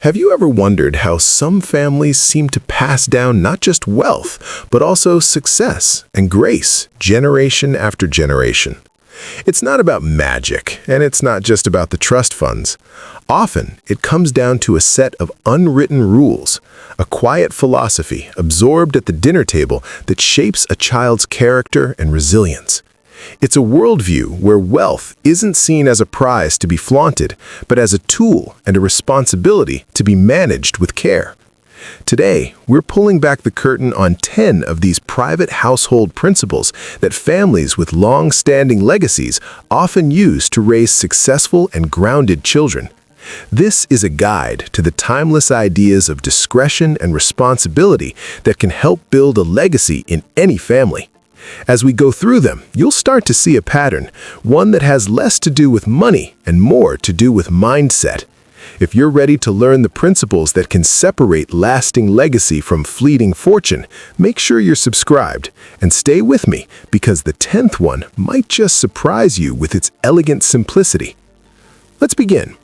Have you ever wondered how some families seem to pass down not just wealth, but also success and grace, generation after generation? It's not about magic, and it's not just about the trust funds. Often, it comes down to a set of unwritten rules, a quiet philosophy absorbed at the dinner table that shapes a child's character and resilience. It's a worldview where wealth isn't seen as a prize to be flaunted, but as a tool and a responsibility to be managed with care. Today, we're pulling back the curtain on 10 of these private household principles that families with long-standing legacies often use to raise successful and grounded children. This is a guide to the timeless ideas of discretion and responsibility that can help build a legacy in any family. As we go through them, you'll start to see a pattern, one that has less to do with money and more to do with mindset. If you're ready to learn the principles that can separate lasting legacy from fleeting fortune, make sure you're subscribed and stay with me because the 10th one might just surprise you with its elegant simplicity. Let's begin.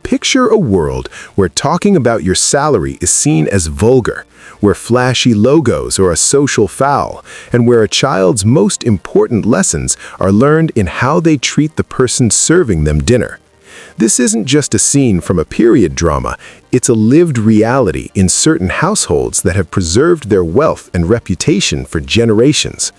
Picture a world where talking about your salary is seen as vulgar, where flashy logos are a social foul, and where a child's most important lessons are learned in how they treat the person serving them dinner. This isn't just a scene from a period drama, it's a lived reality in certain households that have preserved their wealth and reputation for generations.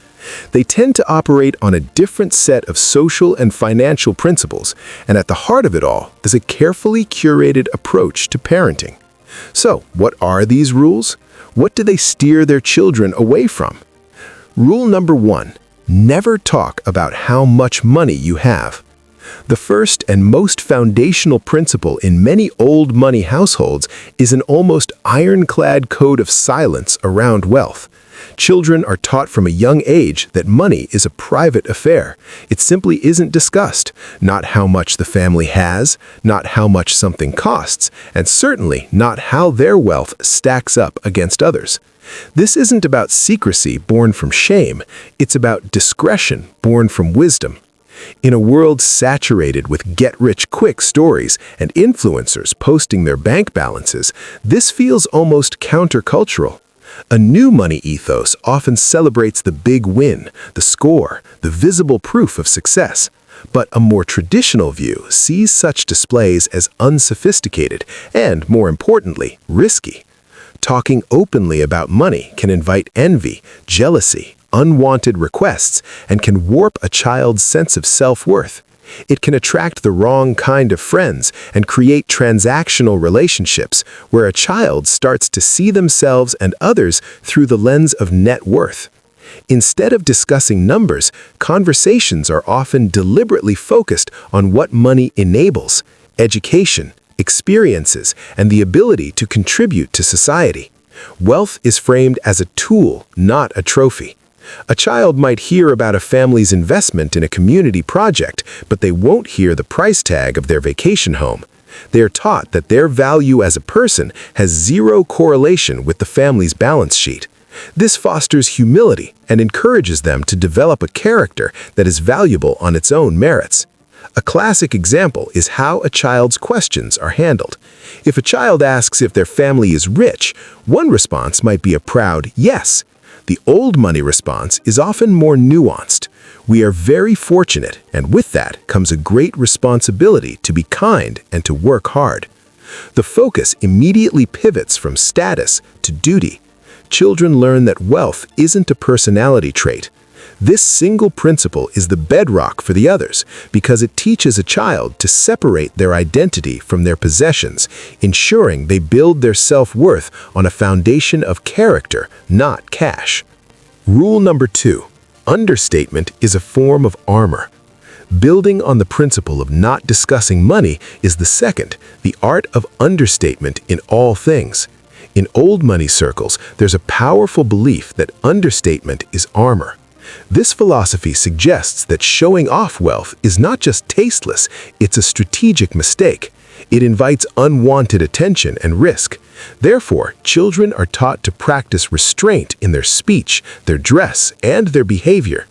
They tend to operate on a different set of social and financial principles, and at the heart of it all is a carefully curated approach to parenting. So, what are these rules? What do they steer their children away from? Rule number 1, never talk about how much money you have. The first and most foundational principle in many old money households is an almost ironclad code of silence around wealth. Children are taught from a young age that money is a private affair. It simply isn't discussed, not how much the family has, not how much something costs, and certainly not how their wealth stacks up against others. This isn't about secrecy born from shame, it's about discretion born from wisdom. In a world saturated with get-rich-quick stories and influencers posting their bank balances, this feels almost countercultural. A new money ethos often celebrates the big win, the score, the visible proof of success. But a more traditional view sees such displays as unsophisticated and, more importantly, risky. Talking openly about money can invite envy, jealousy, unwanted requests, and can warp a child's sense of self-worth. It can attract the wrong kind of friends and create transactional relationships where a child starts to see themselves and others through the lens of net worth. Instead of discussing numbers, conversations are often deliberately focused on what money enables: education, experiences, and the ability to contribute to society. Wealth is framed as a tool, not a trophy. A child might hear about a family's investment in a community project, but they won't hear the price tag of their vacation home. They are taught that their value as a person has zero correlation with the family's balance sheet. This fosters humility and encourages them to develop a character that is valuable on its own merits. A classic example is how a child's questions are handled. If a child asks if their family is rich, one response might be a proud yes. The old money response is often more nuanced. We are very fortunate, and with that comes a great responsibility to be kind and to work hard. The focus immediately pivots from status to duty. Children learn that wealth isn't a personality trait. This single principle is the bedrock for the others because it teaches a child to separate their identity from their possessions, ensuring they build their self-worth on a foundation of character, not cash. Rule number 2, understatement is a form of armor. Building on the principle of not discussing money is the second, the art of understatement in all things. In old money circles, there's a powerful belief that understatement is armor. This philosophy suggests that showing off wealth is not just tasteless, it's a strategic mistake. It invites unwanted attention and risk. Therefore, children are taught to practice restraint in their speech, their dress, and their behavior.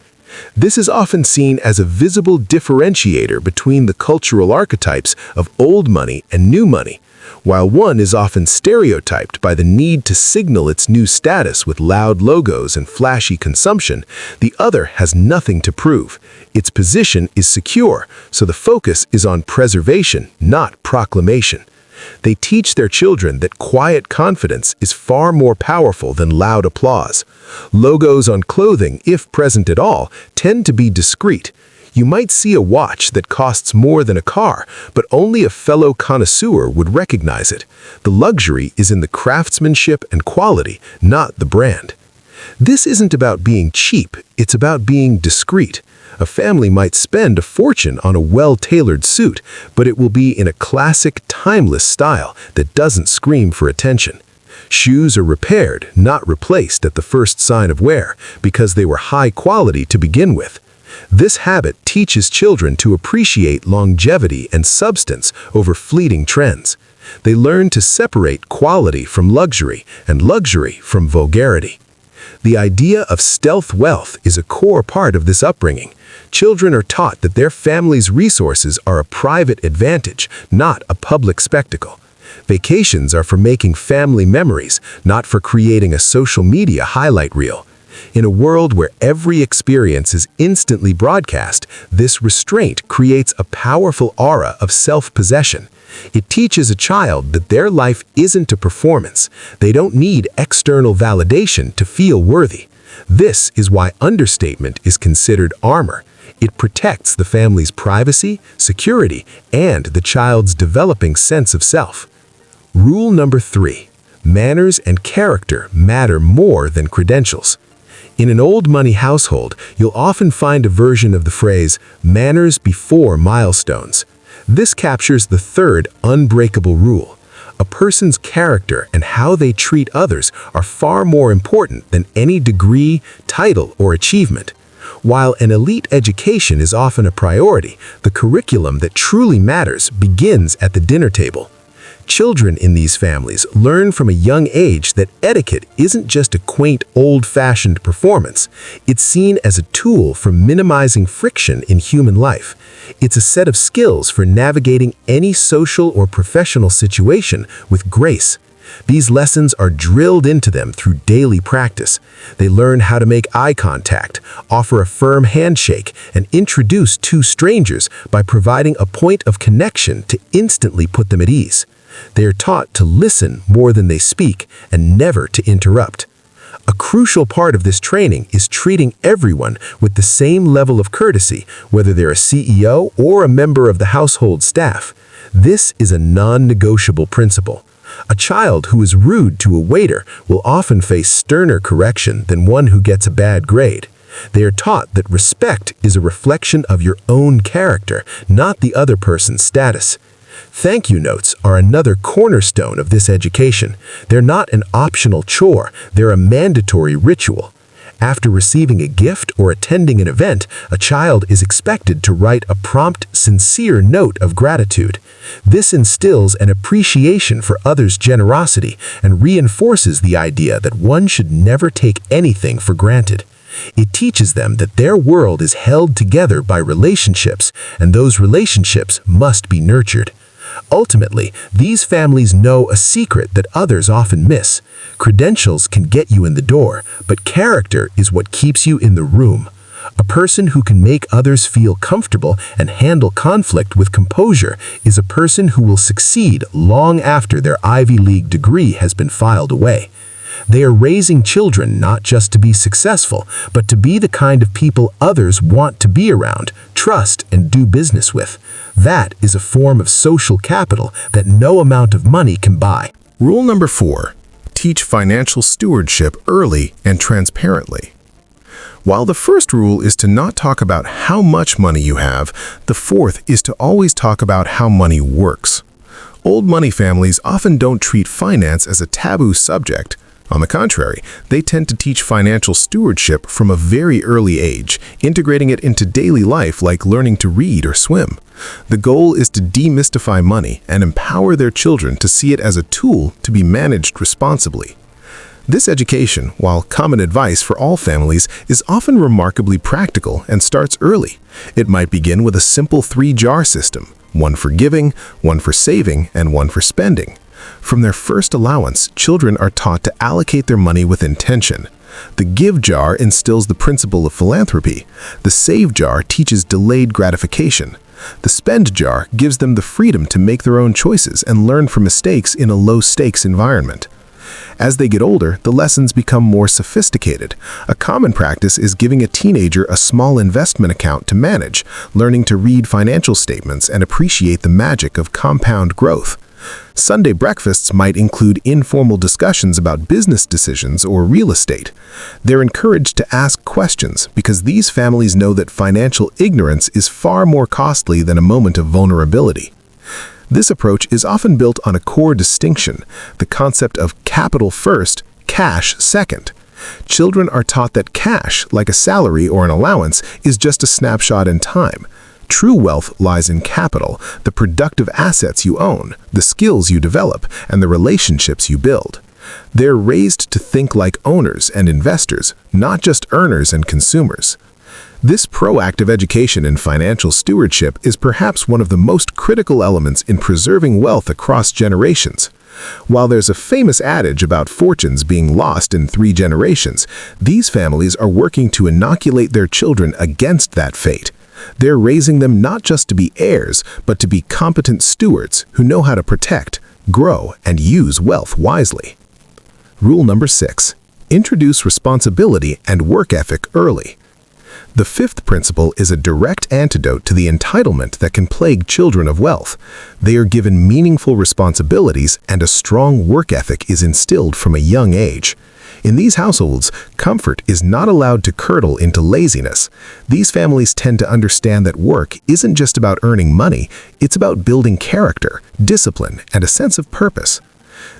This is often seen as a visible differentiator between the cultural archetypes of old money and new money, While one is often stereotyped by the need to signal its new status with loud logos and flashy consumption, the other has nothing to prove. Its position is secure, so the focus is on preservation, not proclamation. They teach their children that quiet confidence is far more powerful than loud applause. Logos on clothing, if present at all, tend to be discreet. You might see a watch that costs more than a car, but only a fellow connoisseur would recognize it. The luxury is in the craftsmanship and quality, not the brand. This isn't about being cheap, it's about being discreet. A family might spend a fortune on a well-tailored suit, but it will be in a classic, timeless style that doesn't scream for attention. Shoes are repaired, not replaced at the first sign of wear, because they were high quality to begin with. This habit teaches children to appreciate longevity and substance over fleeting trends. They learn to separate quality from luxury and luxury from vulgarity. The idea of stealth wealth is a core part of this upbringing. Children are taught that their family's resources are a private advantage, not a public spectacle. Vacations are for making family memories, not for creating a social media highlight reel. In a world where every experience is instantly broadcast, this restraint creates a powerful aura of self-possession. It teaches a child that their life isn't a performance. They don't need external validation to feel worthy. This is why understatement is considered armor. It protects the family's privacy, security, and the child's developing sense of self. Rule number 3. Manners and character matter more than credentials. In an old money household, you'll often find a version of the phrase, manners before milestones. This captures the third unbreakable rule. A person's character and how they treat others are far more important than any degree, title, or achievement. While an elite education is often a priority, the curriculum that truly matters begins at the dinner table. Children in these families learn from a young age that etiquette isn't just a quaint, old-fashioned performance. It's seen as a tool for minimizing friction in human life. It's a set of skills for navigating any social or professional situation with grace. These lessons are drilled into them through daily practice. They learn how to make eye contact, offer a firm handshake, and introduce two strangers by providing a point of connection to instantly put them at ease. They are taught to listen more than they speak and never to interrupt. A crucial part of this training is treating everyone with the same level of courtesy, whether they're a CEO or a member of the household staff. This is a non-negotiable principle. A child who is rude to a waiter will often face sterner correction than one who gets a bad grade. They are taught that respect is a reflection of your own character, not the other person's status. Thank you notes are another cornerstone of this education. They're not an optional chore, they're a mandatory ritual. After receiving a gift or attending an event, a child is expected to write a prompt, sincere note of gratitude. This instills an appreciation for others' generosity and reinforces the idea that one should never take anything for granted. It teaches them that their world is held together by relationships, and those relationships must be nurtured. Ultimately, these families know a secret that others often miss. Credentials can get you in the door, but character is what keeps you in the room. A person who can make others feel comfortable and handle conflict with composure is a person who will succeed long after their Ivy League degree has been filed away. They are raising children not just to be successful, but to be the kind of people others want to be around, trust, and do business with. That is a form of social capital that no amount of money can buy. Rule number 4. Teach financial stewardship early and transparently. While the first rule is to not talk about how much money you have, the fourth is to always talk about how money works. Old money families often don't treat finance as a taboo subject. On the contrary, they tend to teach financial stewardship from a very early age, integrating it into daily life like learning to read or swim. The goal is to demystify money and empower their children to see it as a tool to be managed responsibly. This education, while common advice for all families, is often remarkably practical and starts early. It might begin with a simple 3-jar system. one for giving, one for saving, and one for spending. From their first allowance, children are taught to allocate their money with intention. The give jar instills the principle of philanthropy. The save jar teaches delayed gratification. The spend jar gives them the freedom to make their own choices and learn from mistakes in a low-stakes environment. As they get older, the lessons become more sophisticated. A common practice is giving a teenager a small investment account to manage, learning to read financial statements and appreciate the magic of compound growth. Sunday breakfasts might include informal discussions about business decisions or real estate. They're encouraged to ask questions because these families know that financial ignorance is far more costly than a moment of vulnerability. This approach is often built on a core distinction, the concept of capital first, cash second. Children are taught that cash, like a salary or an allowance, is just a snapshot in time. True wealth lies in capital, the productive assets you own, the skills you develop, and the relationships you build. They're raised to think like owners and investors, not just earners and consumers. This proactive education in financial stewardship is perhaps one of the most critical elements in preserving wealth across generations. While there's a famous adage about fortunes being lost in 3 generations, these families are working to inoculate their children against that fate. They're raising them not just to be heirs, but to be competent stewards who know how to protect, grow, and use wealth wisely. Rule number 6. Introduce responsibility and work ethic early. The 5th principle is a direct antidote to the entitlement that can plague children of wealth. They are given meaningful responsibilities and a strong work ethic is instilled from a young age. In these households, comfort is not allowed to curdle into laziness. These families tend to understand that work isn't just about earning money, it's about building character, discipline, and a sense of purpose.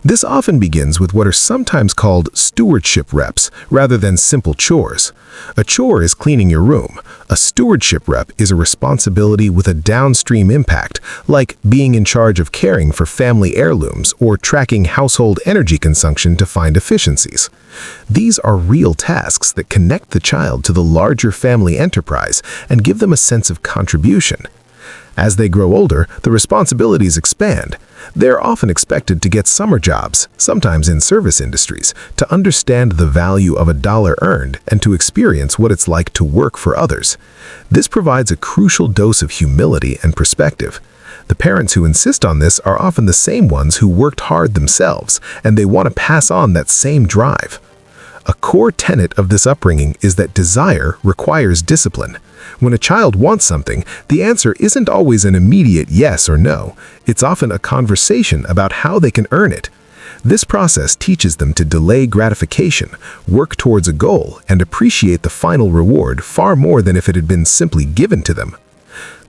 This often begins with what are sometimes called stewardship reps, rather than simple chores. A chore is cleaning your room. A stewardship rep is a responsibility with a downstream impact, like being in charge of caring for family heirlooms or tracking household energy consumption to find efficiencies. These are real tasks that connect the child to the larger family enterprise and give them a sense of contribution. As they grow older, the responsibilities expand. They're often expected to get summer jobs, sometimes in service industries, to understand the value of a dollar earned and to experience what it's like to work for others. This provides a crucial dose of humility and perspective. The parents who insist on this are often the same ones who worked hard themselves, and they want to pass on that same drive. A core tenet of this upbringing is that desire requires discipline. When a child wants something, the answer isn't always an immediate yes or no. It's often a conversation about how they can earn it. This process teaches them to delay gratification, work towards a goal, and appreciate the final reward far more than if it had been simply given to them.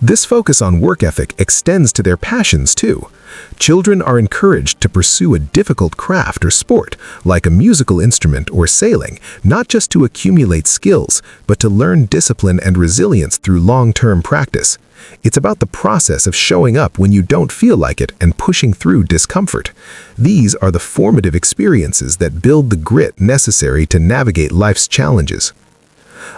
This focus on work ethic extends to their passions too. Children are encouraged to pursue a difficult craft or sport, like a musical instrument or sailing, not just to accumulate skills, but to learn discipline and resilience through long-term practice. It's about the process of showing up when you don't feel like it and pushing through discomfort. These are the formative experiences that build the grit necessary to navigate life's challenges.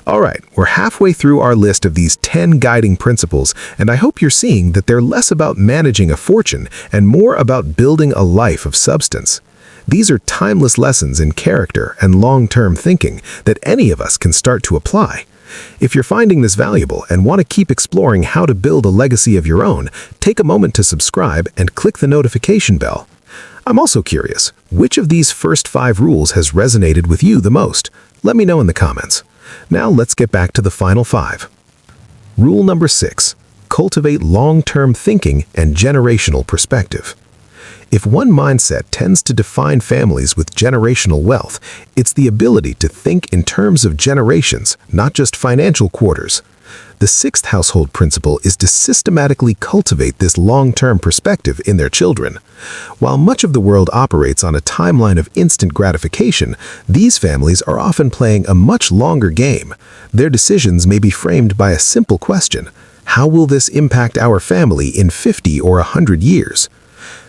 All right, we're halfway through our list of these 10 guiding principles, and I hope you're seeing that they're less about managing a fortune and more about building a life of substance. These are timeless lessons in character and long-term thinking that any of us can start to apply. If you're finding this valuable and want to keep exploring how to build a legacy of your own, take a moment to subscribe and click the notification bell. I'm also curious, which of these first 5 rules has resonated with you the most? Let me know in the comments. Now let's get back to the final 5. Rule number 6. Cultivate long-term thinking and generational perspective. If one mindset tends to define families with generational wealth, it's the ability to think in terms of generations, not just financial quarters. The 6th household principle is to systematically cultivate this long-term perspective in their children. While much of the world operates on a timeline of instant gratification, these families are often playing a much longer game. Their decisions may be framed by a simple question: how will this impact our family in 50 or 100 years?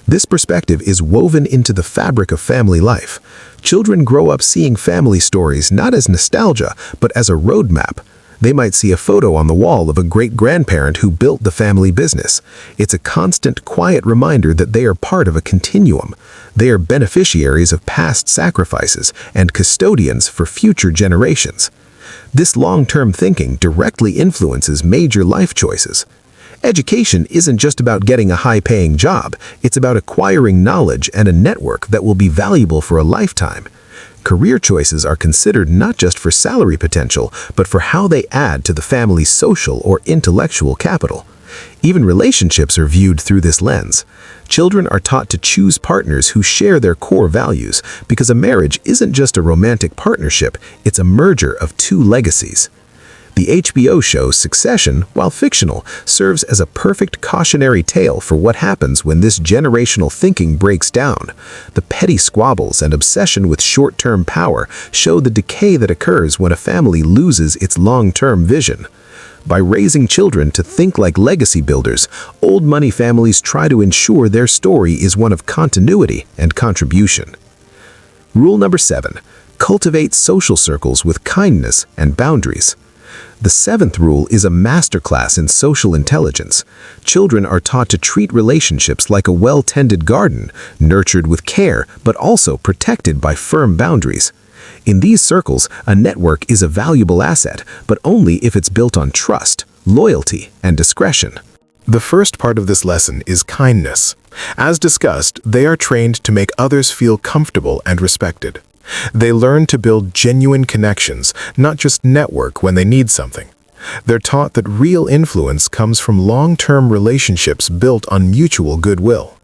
This perspective is woven into the fabric of family life. Children grow up seeing family stories not as nostalgia, but as a roadmap. They might see a photo on the wall of a great-grandparent who built the family business. It's a constant, quiet reminder that they are part of a continuum. They are beneficiaries of past sacrifices and custodians for future generations. This long-term thinking directly influences major life choices. Education isn't just about getting a high-paying job, it's about acquiring knowledge and a network that will be valuable for a lifetime. Career choices are considered not just for salary potential, but for how they add to the family's social or intellectual capital. Even relationships are viewed through this lens. Children are taught to choose partners who share their core values, because a marriage isn't just a romantic partnership, it's a merger of two legacies. The HBO show Succession, while fictional, serves as a perfect cautionary tale for what happens when this generational thinking breaks down. The petty squabbles and obsession with short-term power show the decay that occurs when a family loses its long-term vision. By raising children to think like legacy builders, old money families try to ensure their story is one of continuity and contribution. Rule number 7. Cultivate social circles with kindness and boundaries. The 7th rule is a masterclass in social intelligence. Children are taught to treat relationships like a well-tended garden, nurtured with care, but also protected by firm boundaries. In these circles, a network is a valuable asset, but only if it's built on trust, loyalty, and discretion. The first part of this lesson is kindness. As discussed, they are trained to make others feel comfortable and respected. They learn to build genuine connections, not just network when they need something. They're taught that real influence comes from long-term relationships built on mutual goodwill.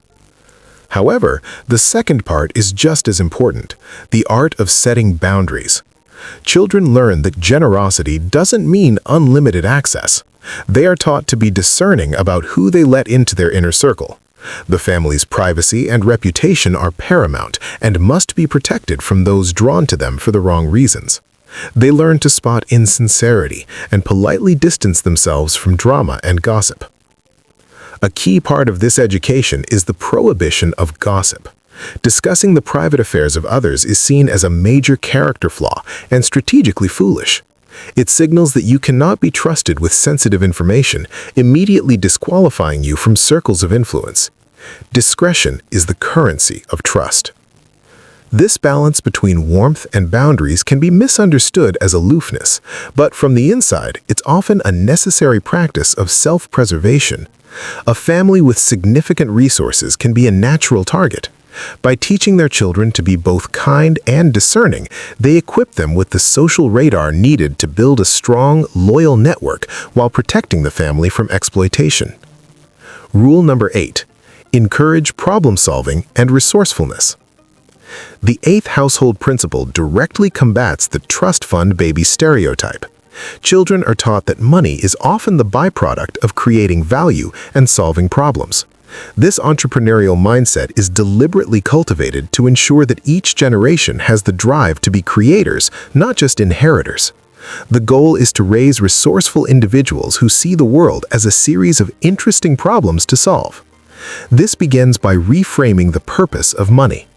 However, the second part is just as important, the art of setting boundaries. Children learn that generosity doesn't mean unlimited access. They are taught to be discerning about who they let into their inner circle. The family's privacy and reputation are paramount and must be protected from those drawn to them for the wrong reasons. They learn to spot insincerity and politely distance themselves from drama and gossip. A key part of this education is the prohibition of gossip. Discussing the private affairs of others is seen as a major character flaw and strategically foolish. It signals that you cannot be trusted with sensitive information, immediately disqualifying you from circles of influence. Discretion is the currency of trust. This balance between warmth and boundaries can be misunderstood as aloofness, but from the inside, it's often a necessary practice of self-preservation. A family with significant resources can be a natural target. By teaching their children to be both kind and discerning, they equip them with the social radar needed to build a strong, loyal network while protecting the family from exploitation. Rule number 8. Encourage problem-solving and resourcefulness. The 8th household principle directly combats the trust fund baby stereotype. Children are taught that money is often the byproduct of creating value and solving problems. This entrepreneurial mindset is deliberately cultivated to ensure that each generation has the drive to be creators, not just inheritors. The goal is to raise resourceful individuals who see the world as a series of interesting problems to solve. This begins by reframing the purpose of money.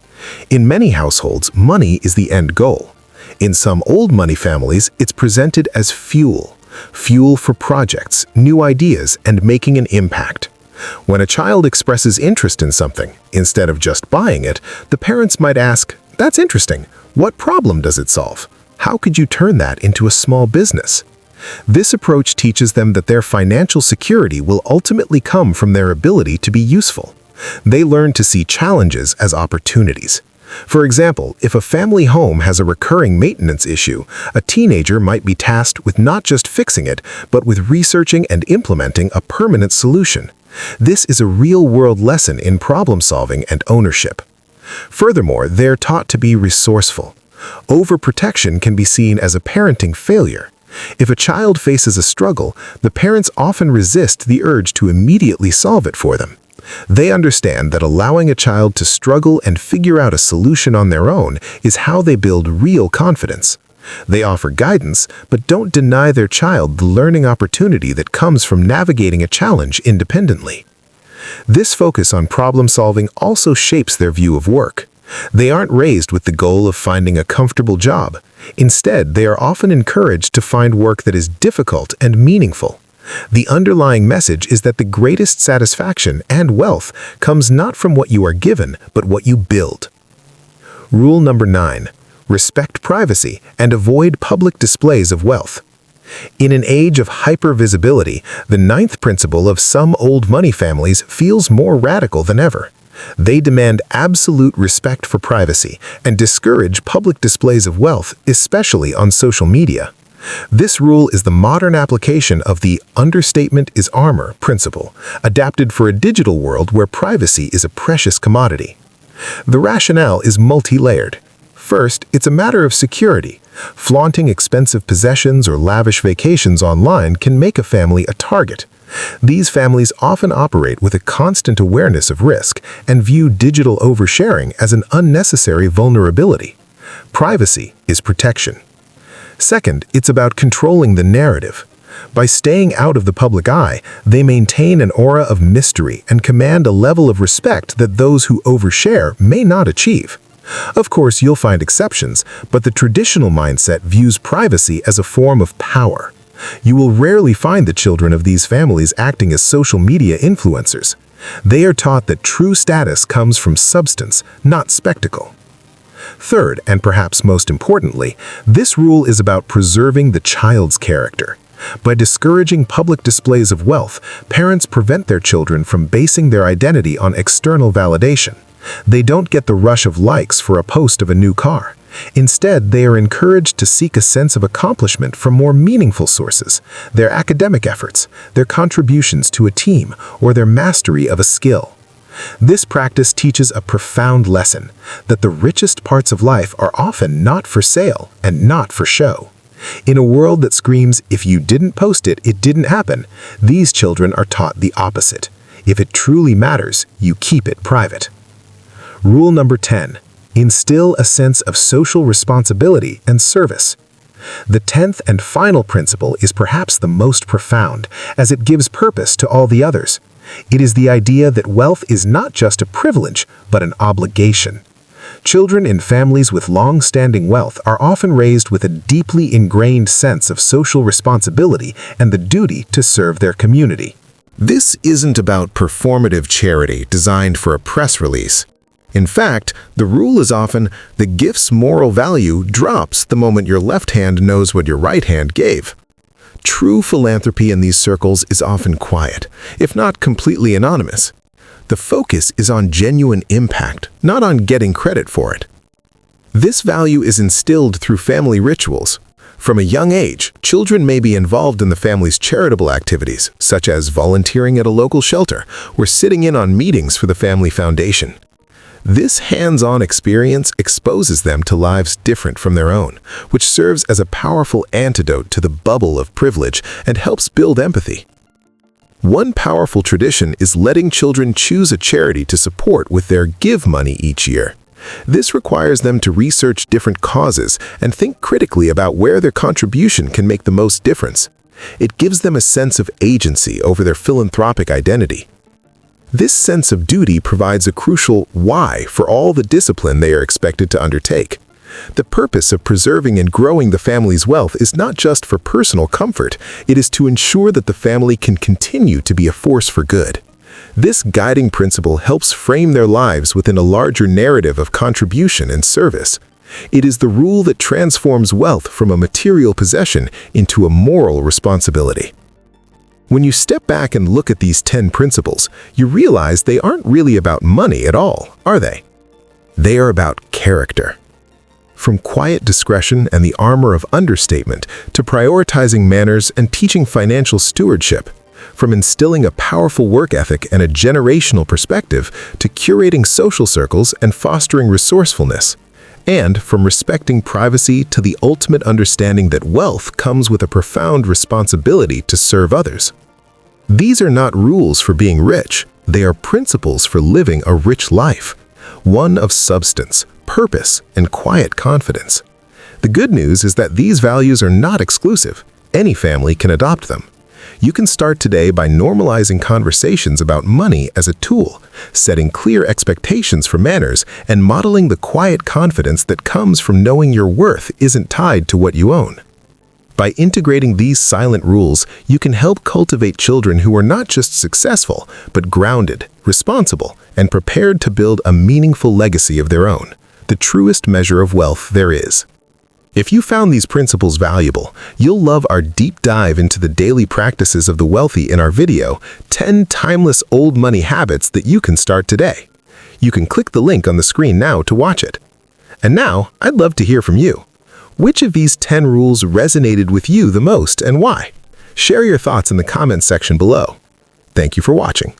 In many households, money is the end goal. In some old money families, it's presented as fuel for projects, new ideas, and making an impact. When a child expresses interest in something, instead of just buying it, the parents might ask, "That's interesting. What problem does it solve? How could you turn that into a small business?" This approach teaches them that their financial security will ultimately come from their ability to be useful. They learn to see challenges as opportunities. For example, if a family home has a recurring maintenance issue, a teenager might be tasked with not just fixing it, but with researching and implementing a permanent solution. This is a real-world lesson in problem-solving and ownership. Furthermore, they're taught to be resourceful. Overprotection can be seen as a parenting failure. If a child faces a struggle, the parents often resist the urge to immediately solve it for them. They understand that allowing a child to struggle and figure out a solution on their own is how they build real confidence. They offer guidance, but don't deny their child the learning opportunity that comes from navigating a challenge independently. This focus on problem-solving also shapes their view of work. They aren't raised with the goal of finding a comfortable job. Instead, they are often encouraged to find work that is difficult and meaningful. The underlying message is that the greatest satisfaction and wealth comes not from what you are given, but what you build. Rule number 9. Respect privacy and avoid public displays of wealth. In an age of hyper-visibility, the 9th principle of some old money families feels more radical than ever. They demand absolute respect for privacy and discourage public displays of wealth, especially on social media. This rule is the modern application of the understatement is armor principle, adapted for a digital world where privacy is a precious commodity. The rationale is multi-layered. First, it's a matter of security. Flaunting expensive possessions or lavish vacations online can make a family a target. These families often operate with a constant awareness of risk and view digital oversharing as an unnecessary vulnerability. Privacy is protection. Second, it's about controlling the narrative. By staying out of the public eye, they maintain an aura of mystery and command a level of respect that those who overshare may not achieve. Of course, you'll find exceptions, but the traditional mindset views privacy as a form of power. You will rarely find the children of these families acting as social media influencers. They are taught that true status comes from substance, not spectacle. Third, and perhaps most importantly, this rule is about preserving the child's character. By discouraging public displays of wealth, parents prevent their children from basing their identity on external validation. They don't get the rush of likes for a post of a new car. Instead, they are encouraged to seek a sense of accomplishment from more meaningful sources, their academic efforts, their contributions to a team, or their mastery of a skill. This practice teaches a profound lesson, that the richest parts of life are often not for sale and not for show. In a world that screams, if you didn't post it, it didn't happen, these children are taught the opposite. If it truly matters, you keep it private. Rule number 10. Instill a sense of social responsibility and service. The 10th and final principle is perhaps the most profound, as it gives purpose to all the others. It is the idea that wealth is not just a privilege, but an obligation. Children in families with long-standing wealth are often raised with a deeply ingrained sense of social responsibility and the duty to serve their community. This isn't about performative charity designed for a press release. In fact, the rule is often, the gift's moral value drops the moment your left hand knows what your right hand gave. True philanthropy in these circles is often quiet, if not completely anonymous. The focus is on genuine impact, not on getting credit for it. This value is instilled through family rituals. From a young age, children may be involved in the family's charitable activities, such as volunteering at a local shelter or sitting in on meetings for the family foundation. This hands-on experience exposes them to lives different from their own, which serves as a powerful antidote to the bubble of privilege and helps build empathy. One powerful tradition is letting children choose a charity to support with their give money each year. This requires them to research different causes and think critically about where their contribution can make the most difference. It gives them a sense of agency over their philanthropic identity. This sense of duty provides a crucial why for all the discipline they are expected to undertake. The purpose of preserving and growing the family's wealth is not just for personal comfort, it is to ensure that the family can continue to be a force for good. This guiding principle helps frame their lives within a larger narrative of contribution and service. It is the rule that transforms wealth from a material possession into a moral responsibility. When you step back and look at these 10 principles, you realize they aren't really about money at all, are they? They are about character. From quiet discretion and the armor of understatement to prioritizing manners and teaching financial stewardship, from instilling a powerful work ethic and a generational perspective to curating social circles and fostering resourcefulness, and from respecting privacy to the ultimate understanding that wealth comes with a profound responsibility to serve others. These are not rules for being rich, they are principles for living a rich life, one of substance, purpose, and quiet confidence. The good news is that these values are not exclusive. Any family can adopt them. You can start today by normalizing conversations about money as a tool, setting clear expectations for manners, and modeling the quiet confidence that comes from knowing your worth isn't tied to what you own. By integrating these silent rules, you can help cultivate children who are not just successful, but grounded, responsible, and prepared to build a meaningful legacy of their own, the truest measure of wealth there is. If you found these principles valuable, you'll love our deep dive into the daily practices of the wealthy in our video, 10 timeless old money habits that you can start today. You can click the link on the screen now to watch it. And now, I'd love to hear from you. Which of these 10 rules resonated with you the most and why? Share your thoughts in the comments section below. Thank you for watching.